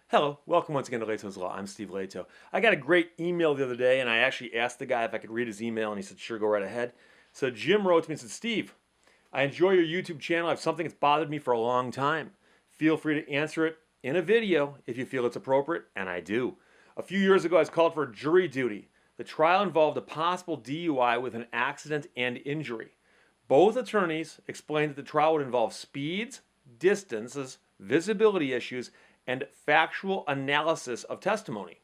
Hello, welcome once again to Leto's Law. I'm Steve Leto. I got a great email the other day, and I actually asked the guy if I could read his email, and he said, sure, go right ahead. So Jim wrote to me and said, Steve, I enjoy your YouTube channel. I have something that's bothered me for a long time. Feel free to answer it in a video if you feel it's appropriate, and I do. A few years ago, I was called for jury duty. The trial involved a possible DUI with an accident and injury. Both attorneys explained that the trial would involve speeds, distances, visibility issues, and factual analysis of testimony.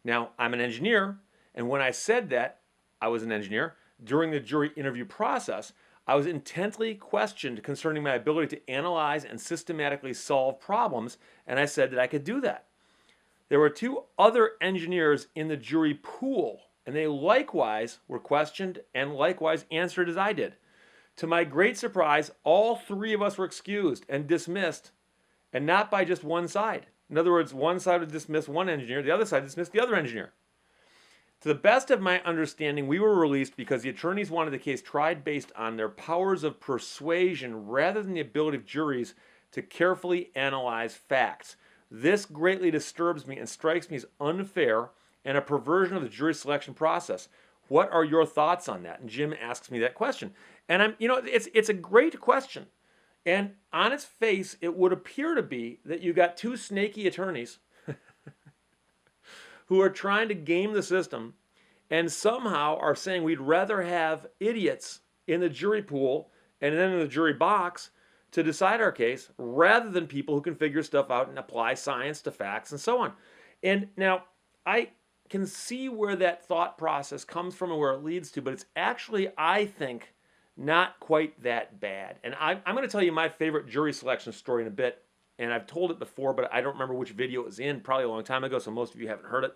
Now, I'm an engineer, and when I said that I was an engineer, during the jury interview process, I was intently questioned concerning my ability to analyze and systematically solve problems, and I said that I could do that. There were two other engineers in the jury pool, and they likewise were questioned and likewise answered as I did. To my great surprise, all three of us were excused and dismissed, and not by just one side. In other words, one side would dismiss one engineer, the other side dismissed the other engineer. To the best of my understanding, we were released because the attorneys wanted the case tried based on their powers of persuasion rather than the ability of juries to carefully analyze facts. This greatly disturbs me and strikes me as unfair and a perversion of the jury selection process. What are your thoughts on that? And Jim asks me that question. And it's a great question. And on its face, it would appear to be that you got two snaky attorneys who are trying to game the system and somehow are saying we'd rather have idiots in the jury pool and then in the jury box to decide our case rather than people who can figure stuff out and apply science to facts and so on. And now I can see where that thought process comes from and where it leads to, but it's actually, I think, not quite that bad. And I'm going to tell you my favorite jury selection story in a bit. And I've told it before, but I don't remember which video it was in, probably a long time ago, so most of you haven't heard it.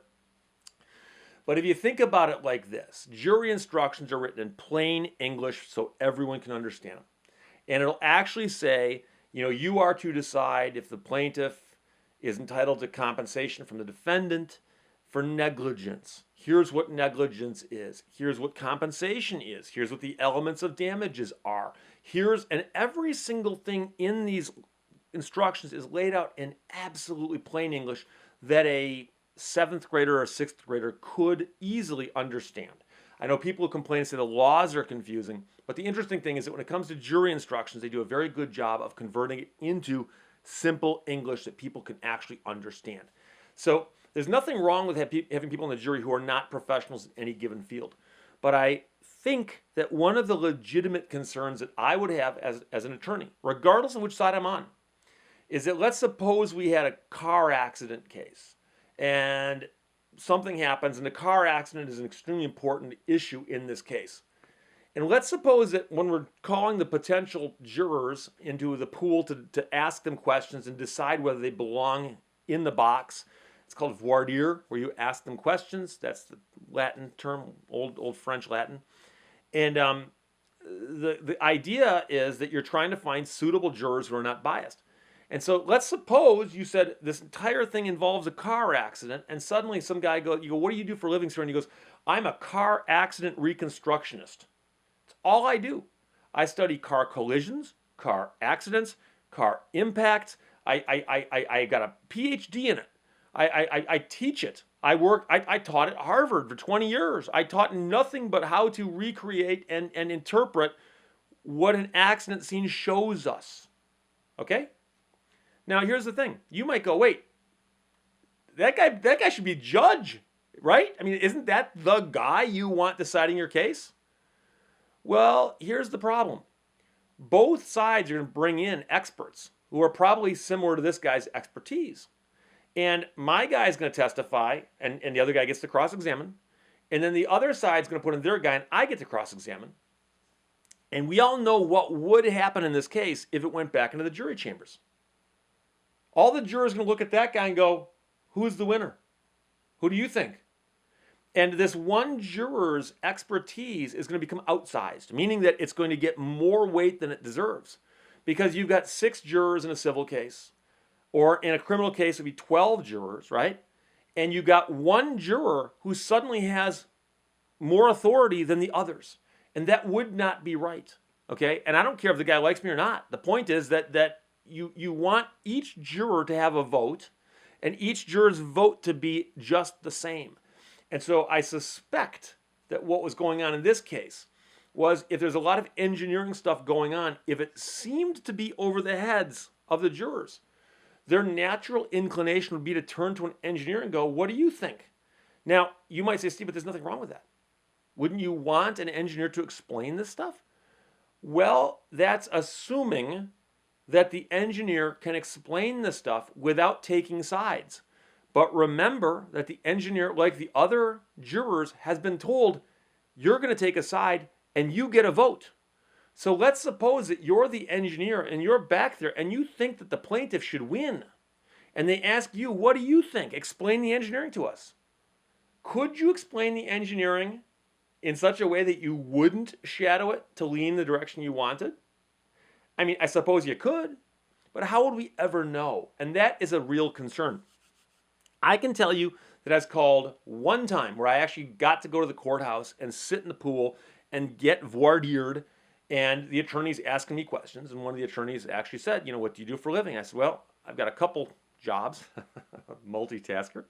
But if you think about it like this, jury instructions are written in plain English so everyone can understand them. And it'll actually say, you are to decide if the plaintiff is entitled to compensation from the defendant for negligence. Here's what negligence is. Here's what compensation is. Here's what the elements of damages are. And every single thing in these instructions is laid out in absolutely plain English that a 7th grader or a 6th grader could easily understand. I know people who complain and say the laws are confusing, but the interesting thing is that when it comes to jury instructions, they do a very good job of converting it into simple English that people can actually understand. So there's nothing wrong with having people in the jury who are not professionals in any given field. But I think that one of the legitimate concerns that I would have as an attorney, regardless of which side I'm on, is that let's suppose we had a car accident case and something happens and the car accident is an extremely important issue in this case. And let's suppose that when we're calling the potential jurors into the pool to ask them questions and decide whether they belong in the box, it's called voir dire, where you ask them questions. That's the Latin term, old French Latin. And the idea is that you're trying to find suitable jurors who are not biased. And so let's suppose you said this entire thing involves a car accident, and suddenly some guy you go, what do you do for a living, sir? And he goes, I'm a car accident reconstructionist. It's all I do. I study car collisions, car accidents, car impacts. I got a PhD in it. I teach it. I taught at Harvard for 20 years. I taught nothing but how to recreate and interpret what an accident scene shows us. Okay? Now here's the thing. You might go, wait, that guy should be judge, right? I mean, isn't that the guy you want deciding your case? Well, here's the problem. Both sides are going to bring in experts who are probably similar to this guy's expertise. And my guy is going to testify, and the other guy gets to cross-examine. And then the other side is going to put in their guy, and I get to cross-examine. And we all know what would happen in this case if it went back into the jury chambers. All the jurors are going to look at that guy and go, who's the winner? Who do you think? And this one juror's expertise is going to become outsized, meaning that it's going to get more weight than it deserves. Because you've got 6 jurors in a civil case. Or in a criminal case, it would be 12 jurors, right? And you got one juror who suddenly has more authority than the others. And that would not be right, okay? And I don't care if the guy likes me or not. The point is that you want each juror to have a vote, and each juror's vote to be just the same. And so I suspect that what was going on in this case was, if there's a lot of engineering stuff going on, if it seemed to be over the heads of the jurors, their natural inclination would be to turn to an engineer and go, what do you think? Now, you might say, Steve, but there's nothing wrong with that. Wouldn't you want an engineer to explain this stuff? Well, that's assuming that the engineer can explain this stuff without taking sides. But remember that the engineer, like the other jurors, has been told, you're going to take a side and you get a vote. So let's suppose that you're the engineer and you're back there and you think that the plaintiff should win. And they ask you, what do you think? Explain the engineering to us. Could you explain the engineering in such a way that you wouldn't shadow it to lean the direction you wanted? I mean, I suppose you could, but how would we ever know? And that is a real concern. I can tell you that I was called one time where I actually got to go to the courthouse and sit in the pool and get voir dired, and the attorney's asking me questions, and one of the attorneys actually said, what do you do for a living? I said, well, I've got a couple jobs, multitasker,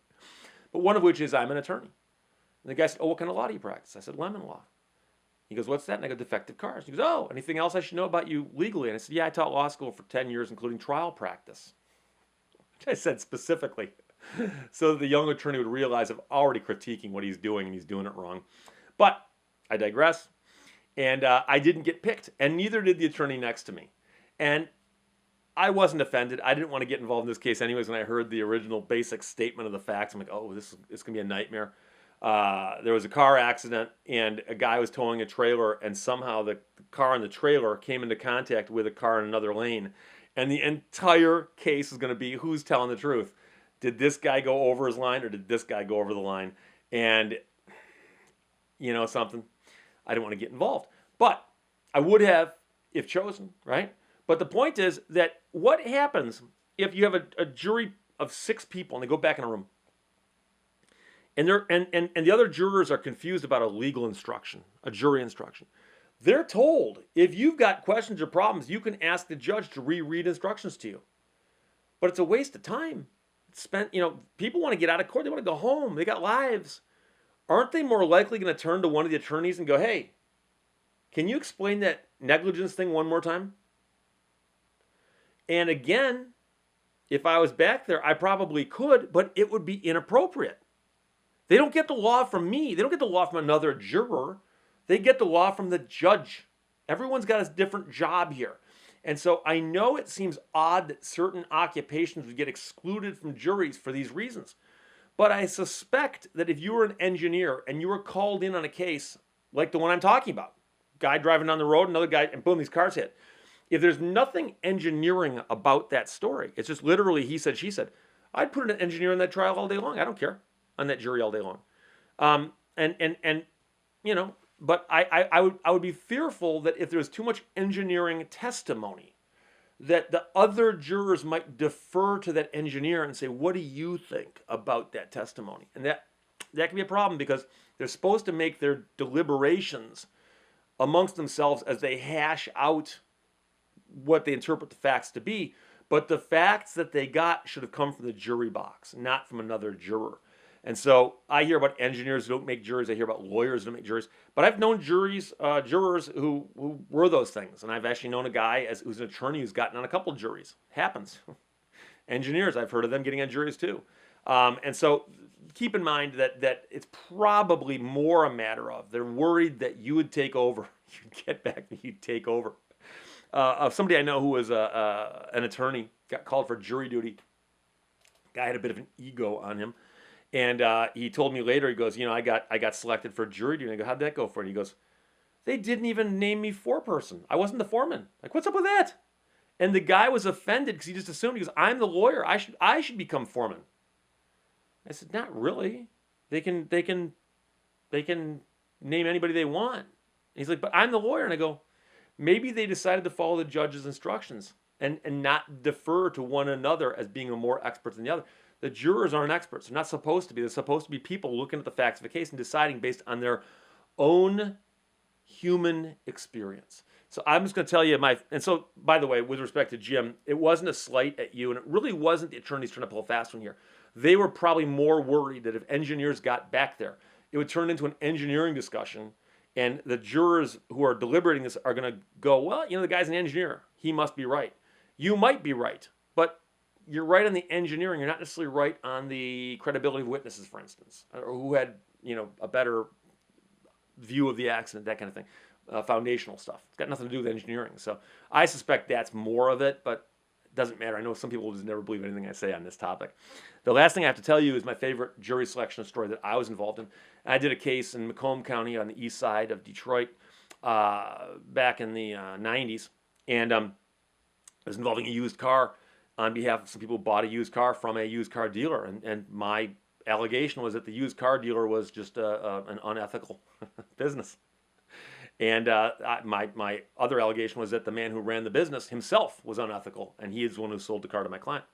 but one of which is I'm an attorney. And the guy said, oh, what kind of law do you practice? I said, lemon law. He goes, what's that? And I go, defective cars. He goes, oh, anything else I should know about you legally? And I said, yeah, I taught law school for 10 years, including trial practice. Which I said specifically, so that the young attorney would realize I'm already critiquing what he's doing and he's doing it wrong. But I digress. And I didn't get picked, and neither did the attorney next to me. And I wasn't offended. I didn't want to get involved in this case anyways. When I heard the original basic statement of the facts, I'm like, oh, this is going to be a nightmare. There was a car accident, and a guy was towing a trailer, and somehow the car and the trailer came into contact with a car in another lane. And the entire case is going to be, who's telling the truth? Did this guy go over his line, or did this guy go over the line? And you know something? I didn't want to get involved. But I would have if chosen, right? But the point is that what happens if you have a jury of 6 people and they go back in a room, and the other jurors are confused about a legal instruction, a jury instruction. They're told, if you've got questions or problems, you can ask the judge to reread instructions to you. But it's a waste of time. It's spent, people want to get out of court. They want to go home. They got lives. Aren't they more likely going to turn to one of the attorneys and go, hey, can you explain that negligence thing one more time? And again, if I was back there, I probably could, but it would be inappropriate. They don't get the law from me. They don't get the law from another juror. They get the law from the judge. Everyone's got a different job here. And so I know it seems odd that certain occupations would get excluded from juries for these reasons. But I suspect that if you were an engineer and you were called in on a case like the one I'm talking about, guy driving down the road, another guy, and boom, these cars hit. If there's nothing engineering about that story, it's just literally he said, she said, I'd put an engineer in that trial all day long. I don't care. On that jury all day long. But I would be fearful that if there's too much engineering testimony, that the other jurors might defer to that engineer and say, what do you think about that testimony? And that can be a problem, because they're supposed to make their deliberations amongst themselves as they hash out what they interpret the facts to be. But the facts that they got should have come from the jury box, not from another juror. And so I hear about engineers who don't make juries. I hear about lawyers who don't make juries. But I've known jurors who were those things. And I've actually known a guy who's an attorney who's gotten on a couple of juries. Happens. Engineers, I've heard of them getting on juries too. And so keep in mind that it's probably more a matter of they're worried that you would take over. You'd get back and you'd take over. Somebody I know who was an attorney got called for jury duty. Guy had a bit of an ego on him. And he told me later, he goes, I got selected for jury duty. And I go, how'd that go for you? And he goes, they didn't even name me foreperson. I wasn't the foreman. Like, what's up with that? And the guy was offended because he just assumed, he goes, I'm the lawyer. I should become foreman. I said, not really. They can name anybody they want. And he's like, but I'm the lawyer. And I go, maybe they decided to follow the judge's instructions and not defer to one another as being more expert than the other. The jurors aren't experts. They're not supposed to be. They're supposed to be people looking at the facts of a case and deciding based on their own human experience. So I'm just going to tell you and so by the way, with respect to Jim, it wasn't a slight at you, and it really wasn't the attorneys trying to pull a fast one here. They were probably more worried that if engineers got back there, it would turn into an engineering discussion, and the jurors who are deliberating this are going to go, well, the guy's an engineer, he must be right. You might be right, but you're right on the engineering. You're not necessarily right on the credibility of witnesses, for instance, or who had a better view of the accident, that kind of thing. Foundational stuff. It's got nothing to do with engineering. So I suspect that's more of it, but it doesn't matter. I know some people just never believe anything I say on this topic. The last thing I have to tell you is my favorite jury selection story that I was involved in. I did a case in Macomb County on the east side of Detroit back in the 90s, and it was involving a used car on behalf of some people who bought a used car from a used car dealer, and my allegation was that the used car dealer was just an unethical business. And my other allegation was that the man who ran the business himself was unethical, and he is the one who sold the car to my client.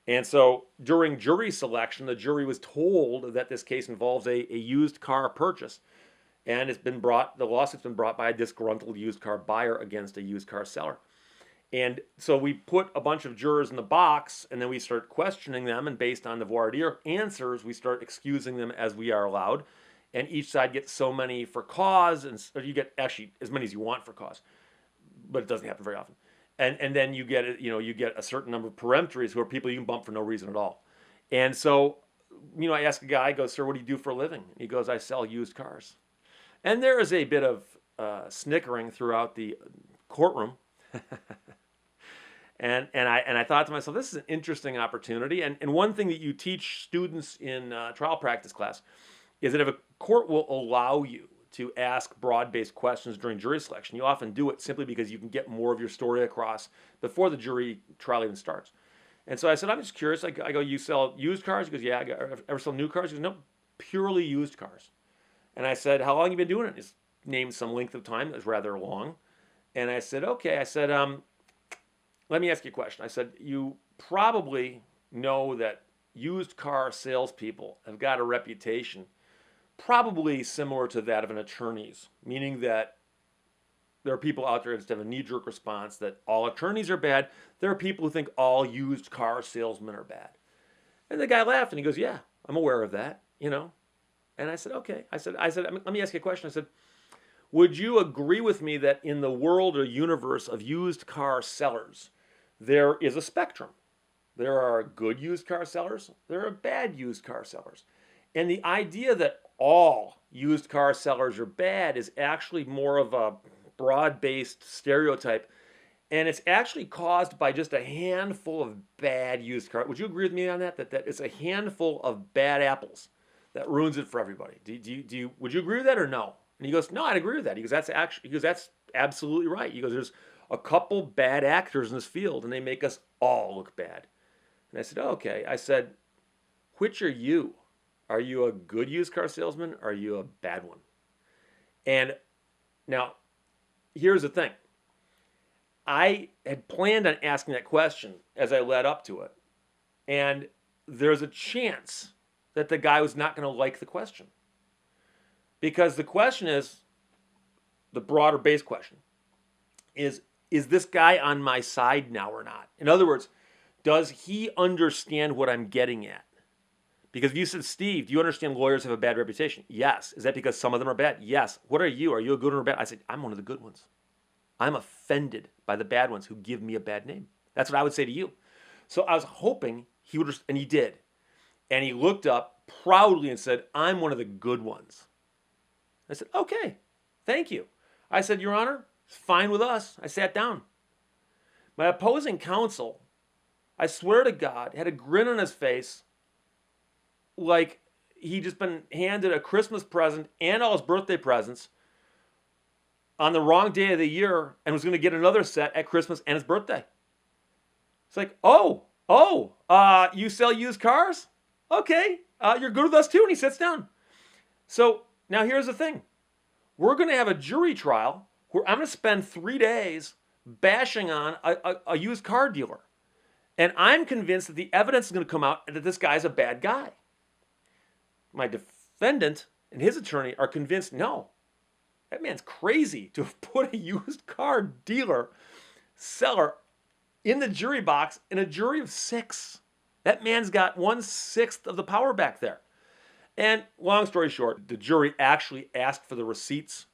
And so during jury selection, the jury was told that this case involves a used car purchase, and the lawsuit's been brought by a disgruntled used car buyer against a used car seller. And so we put a bunch of jurors in the box, and then we start questioning them, and based on the voir dire answers, we start excusing them as we are allowed. And each side gets so many for cause, or you get actually as many as you want for cause, but it doesn't happen very often. And then you get a certain number of peremptories who are people you can bump for no reason at all. And so, I ask a guy, I go, sir, what do you do for a living? He goes, I sell used cars. And there is a bit of snickering throughout the courtroom. And I thought to myself, this is an interesting opportunity. And one thing that you teach students in trial practice class is that if a court will allow you to ask broad-based questions during jury selection, you often do it simply because you can get more of your story across before the jury trial even starts. And so I said, I'm just curious. I go, you sell used cars? He goes, yeah. I go, ever sell new cars? He goes, no, purely used cars. And I said, how long have you been doing it? He named some length of time that was rather long. And I said, okay. I said, let me ask you a question. I said, you probably know that used car salespeople have got a reputation probably similar to that of an attorney's, meaning that there are people out there that just have a knee-jerk response that all attorneys are bad. There are people who think all used car salesmen are bad. And the guy laughed and he goes, yeah, I'm aware of that, And I said, okay. I said, let me ask you a question. I said, would you agree with me that in the world or universe of used car sellers, there is a spectrum? There are good used car sellers. There are bad used car sellers. And the idea that all used car sellers are bad is actually more of a broad-based stereotype. And it's actually caused by just a handful of bad used cars. Would you agree with me on that? That it's a handful of bad apples that ruins it for everybody. Would you agree with that or no? And he goes, no, I'd agree with that. He goes, that's absolutely right. He goes, there's a couple bad actors in this field, and they make us all look bad. And I said, oh, okay. I said, which are you? Are you a good used car salesman or are you a bad one? And now, here's the thing. I had planned on asking that question as I led up to it. And there's a chance that the guy was not going to like the question. Because the question is, the broader base question, is this guy on my side now or not? In other words, does he understand what I'm getting at? Because if you said, Steve, do you understand lawyers have a bad reputation? Yes. Is that because some of them are bad? Yes. What are you? Are you a good one or a bad? I said, I'm one of the good ones. I'm offended by the bad ones who give me a bad name. That's what I would say to you. So I was hoping he would, and he did. And he looked up proudly and said, I'm one of the good ones. I said, okay, thank you. I said, Your Honor, it's fine with us. I sat down. My opposing counsel, I swear to God, had a grin on his face like he'd just been handed a Christmas present and all his birthday presents on the wrong day of the year and was going to get another set at Christmas and his birthday. It's like, you sell used cars? Okay, you're good with us too. And he sits down. So now here's the thing. We're going to have a jury trial where I'm going to spend 3 days bashing on a used car dealer. And I'm convinced that the evidence is going to come out that this guy's a bad guy. My defendant and his attorney are convinced, no, That man's crazy to have put a used car dealer, seller in the jury box in a jury of 6. That man's got 1/6 of the power back there. And long story short, the jury actually asked for the receipts,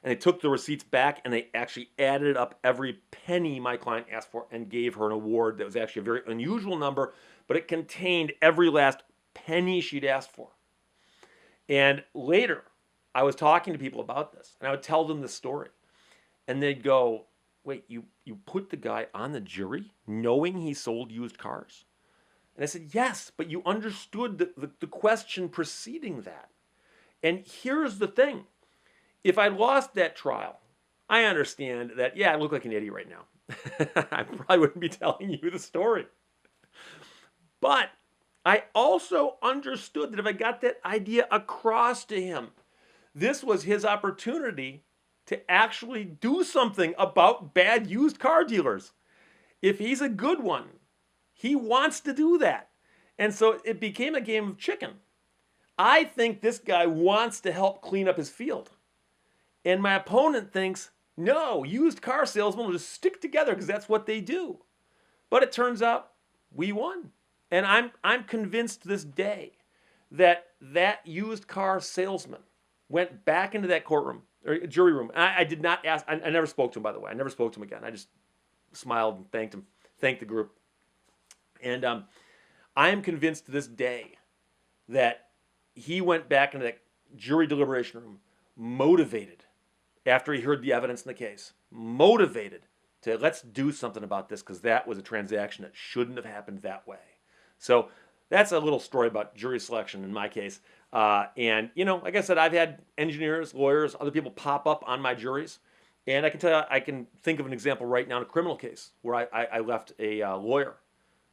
and they took the receipts back and they actually added up every penny my client asked for and gave her an award that was actually a very unusual number, but it contained every last penny she'd asked for. And later, I was talking to people about this, and I would tell them the story. And they'd go, wait, you put the guy on the jury knowing he sold used cars? And I said, yes, but you understood the question preceding that. And here's the thing. If I lost that trial, I understand that, yeah, I look like an idiot right now. I probably wouldn't be telling you the story. But I also understood that if I got that idea across to him, this was his opportunity to actually do something about bad used car dealers. If he's a good one, he wants to do that. And so it became a game of chicken. I think this guy wants to help clean up his field. And my opponent thinks, no, used car salesmen will just stick together because that's what they do. But it turns out we won. And I'm convinced to this day that that used car salesman went back into that courtroom or jury room. I did not ask. I never spoke to him, by the way. I never spoke to him again. I just smiled and thanked him, thanked the group. And I am convinced to this day that he went back into that jury deliberation room motivated after he heard the evidence in the case, motivated to let's do something about this because that was a transaction that shouldn't have happened that way. So that's a little story about jury selection in my case. And, like I said, I've had engineers, lawyers, other people pop up on my juries. And I can tell you, I can think of an example right now in a criminal case where I left a lawyer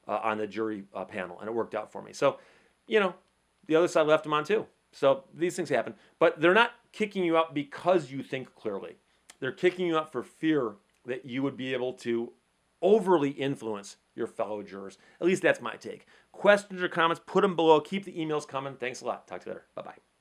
on the jury panel, and it worked out for me. So, the other side left him on too. So these things happen. But they're not kicking you out because you think clearly. They're kicking you out for fear that you would be able to overly influence your fellow jurors. At least that's my take. Questions or comments, put them below. Keep the emails coming. Thanks a lot. Talk to you later. Bye-bye.